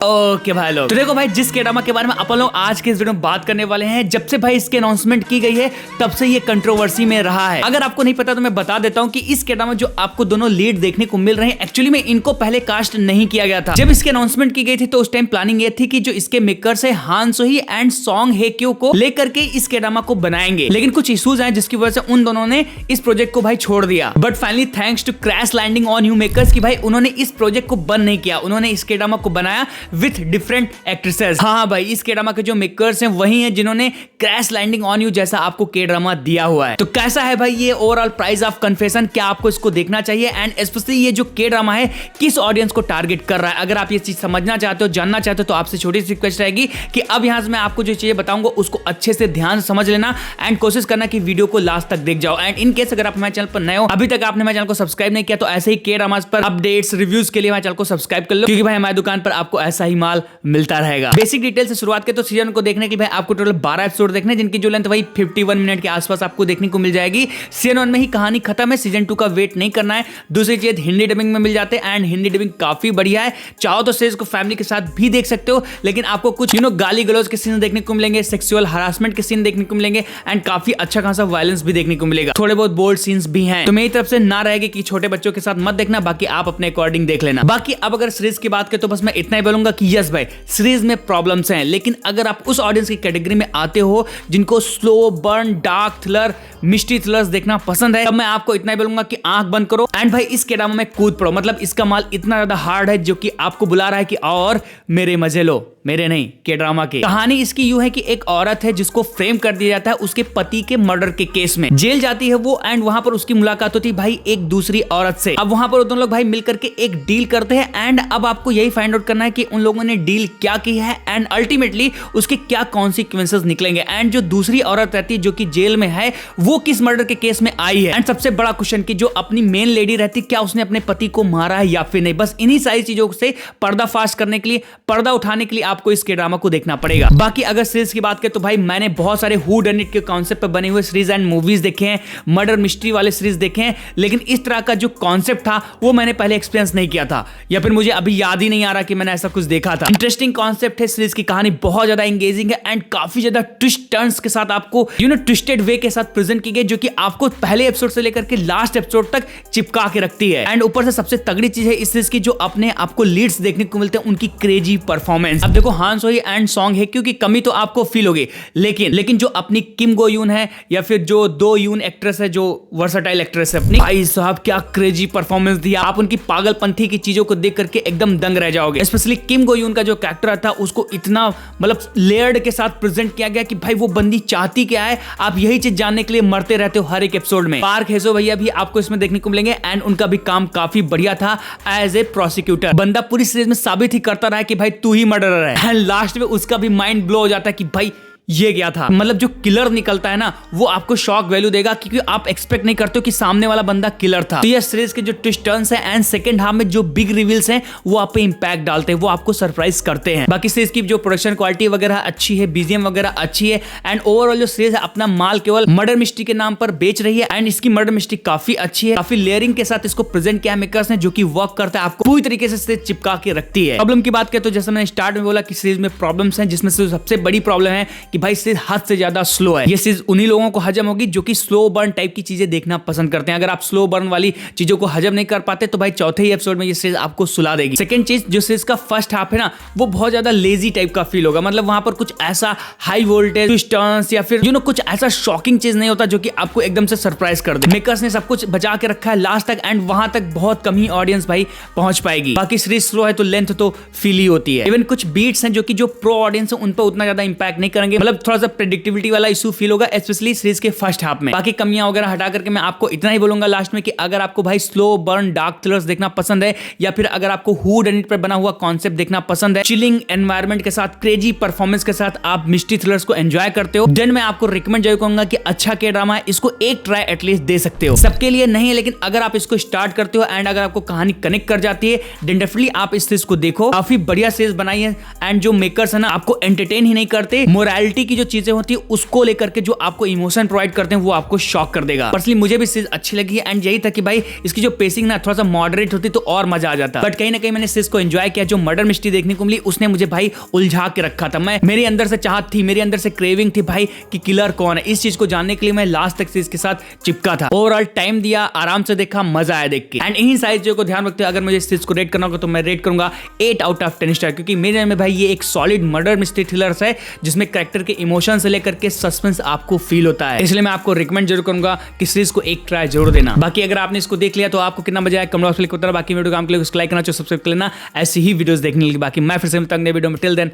Okay भाई लोग, तो देखो भाई जिस के ड्रामा के बारे में अपन लोग आज के इस वीडियो में बात करने वाले हैं, जब से भाई इसके अनाउंसमेंट की गई है तब से ये कंट्रोवर्सी में रहा है। अगर आपको नहीं पता तो मैं बता देता हूं कि इस के ड्रामा जो आपको दोनों लीड देखने को मिल रहे हैं, एक्चुअली में इनको पहले कास्ट नहीं किया गया था। जब इसके अनाउंसमेंट की गई थी तो उस टाइम प्लानिंग ये थी कि जो इसके मेकर्स है हान सोही एंड सॉन्ग हे क्यो को लेकर के इस के ड्रामा को बनाएंगे, लेकिन कुछ इश्यूज आए जिसकी वजह से उन दोनों ने इस प्रोजेक्ट को भाई छोड़ दिया। But finally thanks to crash landing on you makers की भाई उन्होंने इस प्रोजेक्ट को बंद नहीं किया, उन्होंने इस के ड्रामा को बनाया विथ डिफरेंट एक्ट्रेसेस। हाँ भाई, इस के ड्रामा के जो मेकर्स हैं वही हैं जिन्होंने क्रैश लैंडिंग ऑन यू जैसा आपको के ड्रामा दिया हुआ है। तो कैसा है भाई ये ओवरऑल प्राइस ऑफ कन्फेशन, क्या आपको इसको देखना चाहिए एंड स्पेशली ये जो के ड्रामा है किस ऑडियंस को टारगेट कर रहा है। अगर आप ये चीज समझना चाहते हो, जानना चाहते हो, तो आपसे छोटी सी रिक्वेस्ट रहेगी कि अब यहां से मैं आपको जो चीजें बताऊंगा उसको अच्छे से ध्यान से समझ लेना एंड कोशिश करना कि वीडियो को लास्ट तक देख जाओ। एंड इन केस अगर आप हमारे चैनल पर नए हो, अभी तक आपने हमारे चैनल को सब्सक्राइब नहीं किया, तो ऐसे ही के ड्रामास पर अपडेट्स रिव्यूज के लिए हमारे चैनल को सब्सक्राइब कर लो, क्योंकि भाई हमारी दुकान पर आपको ऐसा ही माल मिलता रहेगा। बेसिक डिटेल से शुरुआत करें तो सीजन को देखने के लिए भाई आपको टोटल 12 एपिसोड देखने, जिनकी जो लेंथ भाई 51 मिनट के आसपास आपको देखने को मिल जाएगी। सीजन 1 में ही कहानी खत्म है, सीजन 2 का वेट नहीं करना है। दूसरी चीज हिंदी डबिंग में मिल जाते हैं एंड हिंदी डबिंग काफी बढ़िया है। चाहो तो सीरीज को फैमिली के साथ भी देख सकते हो, लेकिन आपको कुछ गाली गलौज के सीन देखने को मिलेंगे, सेक्सुअल हरासमेंट के सीन देखने को मिलेंगे एंड काफी अच्छा खासा वायलेंस भी देखने को मिलेगा। थोड़े बहुत बोल्ड सीन्स भी हैं, तो मेरी तरफ से ना रहेगी कि छोटे बच्चों के साथ मत देखना, बाकी आप अपने अकॉर्डिंग देख लेना। बाकी अब अगर सीरीज की बात करें तो बस मैं इतना ही बोलूंगा कि यस भाई सीरीज में प्रॉब्लम्स हैं, लेकिन अगर आप उस ऑडियंस की कैटेगरी में आते हो जिनको slow burn, dark thriller, mystery thrillers देखना पसंद है, तब मैं आपको इतना ही बोलूंगा कि आंख बंद करो एंड भाई इस के ड्रामा में कूद पड़ो। मतलब इसका माल इतना ज्यादा हार्ड है जो कि आपको बुला रहा है कि और मेरे मजे लो, मेरे नहीं, के ड्रामा के। कहानी इसकी यूं है कि एक औरत है जिसको फ्रेम कर दिया जाता है उसके पति के मर्डर के केस में। जेल जाती है वो एंड वहां पर उसकी मुलाकात होती है भाई एक दूसरी औरत से। अब वहां पर दोनों लोग भाई मिलकर के एक डील करते हैं एंड अब आपको यही फाइंड आउट करना है कि उन लोगों ने डील क्या की है एंड अल्टीमेटली उसके क्या कॉन्सिक्वेंसेस निकलेंगे। एंड जो दूसरी औरत रहती है जो कि जेल में है, वो किस मर्डर के केस में आई है। एंड सबसे बड़ा क्वेश्चन कि जो अपनी मेन लेडी रहती, क्या उसने अपने पति को मारा है या फिर नहीं। बस इन्हीं सारी चीजों से पर्दाफाश करने के लिए, पर्दा उठाने के लिए आपको इस के ड्रामा को देखना पड़ेगा। बाकी अगर सीरीज की बात करें तो भाई मैंने बहुत सारे हू डन इट के कॉन्सेप्ट पर बने हुए सीरीज एंड मूवीज देखे हैं, मर्डर मिस्ट्री वाले सीरीज देखे हैं, लेकिन इस तरह का जो कॉन्सेप्ट था वो मैंने पहले एक्सपीरियंस नहीं किया था, या फिर मुझे अभी याद ही नहीं आ रहा कि मैंने ऐसा कुछ देखा था। इंटरेस्टिंग कॉन्सेप्ट है, सीरीज की कहानी बहुत ज्यादा एंगेजिंग है एंड काफी ज्यादा ट्विस्ट टर्न्स के साथ आपको ट्विस्टेड वे के साथ प्रेजेंट की गई, जो कि आपको पहले एपिसोड से लेकर के लास्ट एपिसोड तक चिपका के रखती है। एंड ऊपर से सबसे तगड़ी चीज है इस सीरीज की, जो अपने आपको लीड्स देखने को मिलते हैं उनकी क्रेजी परफॉर्मेंस। अब देखो हान सोही एंड सॉन्ग हे क्योंकि कमी तो आपको फील होगी, लेकिन जो अपनी किम गो यून है या फिर जो दो यून एक्ट्रेस है, जो वर्सटाइल एक्ट्रेस है अपनी, भाई साहब क्या क्रेजी परफॉर्मेंस दिया। आप उनकी पागलपंथी की चीजों को देख करके एकदम दंग रह जाओगे। स्पेशली किम गो यून का जो कैरेक्टर था उसको इतना मतलब लेयर्ड के साथ प्रेजेंट किया गया कि भाई वो बंदी चाहती क्या है, आप यही चीज जानने के लिए मरते रहते हो हर एक एपिसोड में। पार्क हेजो भैया भी आपको इसमें देखने को मिलेंगे एंड उनका भी काम काफी बढ़िया था एज ए प्रोसिक्यूटर। बंदा पूरी सीरीज में साबित ही करता रहा कि भाई तू ही मर्डरर है एंड लास्ट में उसका भी माइंड ब्लो हो जाता है कि भाई ये क्या था। मतलब जो किलर निकलता है ना, वो आपको शॉक वैल्यू देगा क्योंकि आप एक्सपेक्ट नहीं करते हो कि सामने वाला बंदा किलर था। तो ये सीरीज के जो ट्विस्ट टर्न्स हैं एंड सेकंड हाफ में जो बिग रिवील्स हैं वो आप पे इंपैक्ट डालते हैं, वो आपको सरप्राइज करते हैं। बाकी सीरीज की जो प्रोडक्शन क्वालिटी वगैरह अच्छी है, बीजीएम वगैरह अच्छी है एंड ओवरऑल जो सीरीज है अपना माल केवल मर्डर मिस्ट्री के नाम पर बेच रही है एंड इसकी मर्डर मिस्ट्री काफी अच्छी है, काफी लेयरिंग के साथ इसको प्रेजेंट किया मेकर्स ने, जो कि वर्क करता है, आपको पूरी तरीके से चिपका के रखती है। प्रॉब्लम की बात करें तो जैसे मैंने स्टार्ट में बोला कि सीरीज में प्रॉब्लम्स हैं, जिसमें से सबसे बड़ी प्रॉब्लम है कि भाई सीरीज हद से ज्यादा स्लो है। ये चीज उन्हीं लोगों को हजम होगी जो कि स्लो बर्न टाइप की चीजें देखना पसंद करते हैं। अगर आप स्लो बर्न वाली चीजों को हजम नहीं कर पाते तो भाई चौथे ही एपिसोड में ये सीरीज आपको सुला देगी। सेकंड चीज, जो सीरीज का फर्स्ट हाफ है ना, वो बहुत ज्यादा लेजी टाइप का फील होगा। मतलब वहां पर कुछ ऐसा हाई वोल्टेज ट्विस्ट टर्न्स या फिर कुछ ऐसा शॉकिंग चीज नहीं होता जो कि आपको एकदम से सरप्राइज कर दे। मेकर्स ने सब कुछ बचा के रखा है लास्ट तक एंड वहां तक बहुत कम ही ऑडियंस भाई पहुंच पाएगी। बाकी सीरीज स्लो है तो लेंथ तो फील ही होती है। इवन कुछ बीट्स हैं जो कि जो प्रो ऑडियंस है उन पर उतना ज्यादा इंपैक्ट नहीं करेंगे, मतलब थोड़ा सा प्रेडिक्टिविटी वाला इशू फील होगा स्पेशली सीरीज के फर्स्ट हाफ में। बाकी कमियां वगैरह हटा करके मैं आपको इतना ही बोलूंगा लास्ट में कि अगर आपको भाई स्लो बर्न डार्क थ्रिलर्स देखना पसंद है या फिर अगर आपको हू डन इट पर बना हुआ कॉन्सेप्ट देखना पसंद है, चिलिंग एनवायरनमेंट के साथ, क्रेजी परफॉर्मेंस के साथ आप मिस्ट्री थ्रिलर्स को एंजॉय करते हो, देन मैं आपको रिकमेंड जरूर करूंगा कि अच्छा के ड्रामा है, इसको एक ट्राई एटलीस्ट दे सकते हो। सबके लिए नहीं है, लेकिन अगर आप इसको स्टार्ट करते हो एंड अगर आपको कहानी कनेक्ट कर जाती है, देन डेफिनेटली आप इस सीरीज को देखो। काफी बढ़िया सीरीज बनाई है एंड जो मेकर्स है ना, आपको एंटरटेन ही नहीं करते, मोरालिटी क्रिएटिविटी की जो चीजें होती है उसको लेकर के जो आपको इमोशन प्रोवाइड करते हैं वो आपको शॉक कर देगा। पर्सनली मुझे भी सीरीज अच्छी लगी है एंड यही था कि भाई इसकी जो पेसिंग ना थोड़ा सा मॉडरेट होती तो और मजा आ जाता, बट कहीं ना कहीं मैंने सीरीज को एंजॉय किया। जो मर्डर मिस्ट्री देखने को मिली उसने मुझे भाई उलझा के रखा था। मेरे अंदर से चाहत थी, मेरे अंदर से क्रेविंग थी भाई कि किलर कौन है। इस चीज को जानने के लिए मैं लास्ट तक सीरीज के साथ चिपका था। ओवरऑल टाइम दिया, आराम से देखा, मजा आया देख के। एंड इन्हीं सारी चीजों को ध्यान रखते हुए अगर मुझे इस सीरीज को रेट करना होगा तो मैं रेट करूंगा 8 आउट ऑफ 10 स्टार, क्योंकि मेरे में भाई ये एक सॉलिड मर्डर मिस्ट्री थ्रिलर है जिसमें कैरेक्टर के इमोशन से लेकर के सस्पेंस आपको फील होता है। इसलिए मैं आपको रिकमेंड जरूर करूंगा कि सीरीज को एक ट्राई जरूर देना। बाकी अगर आपने इसको देख लिया तो आपको कितना मजा आया कमेंट बॉक्स में लिख बताना। बाकी वीडियो काम के लिए लाइक करना, सब्सक्राइब कर लेना ऐसी ही वीडियोस देखने के लिए। बाकी मैं फिर से मिलता हूं नए वीडियो में। Till then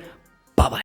bye bye.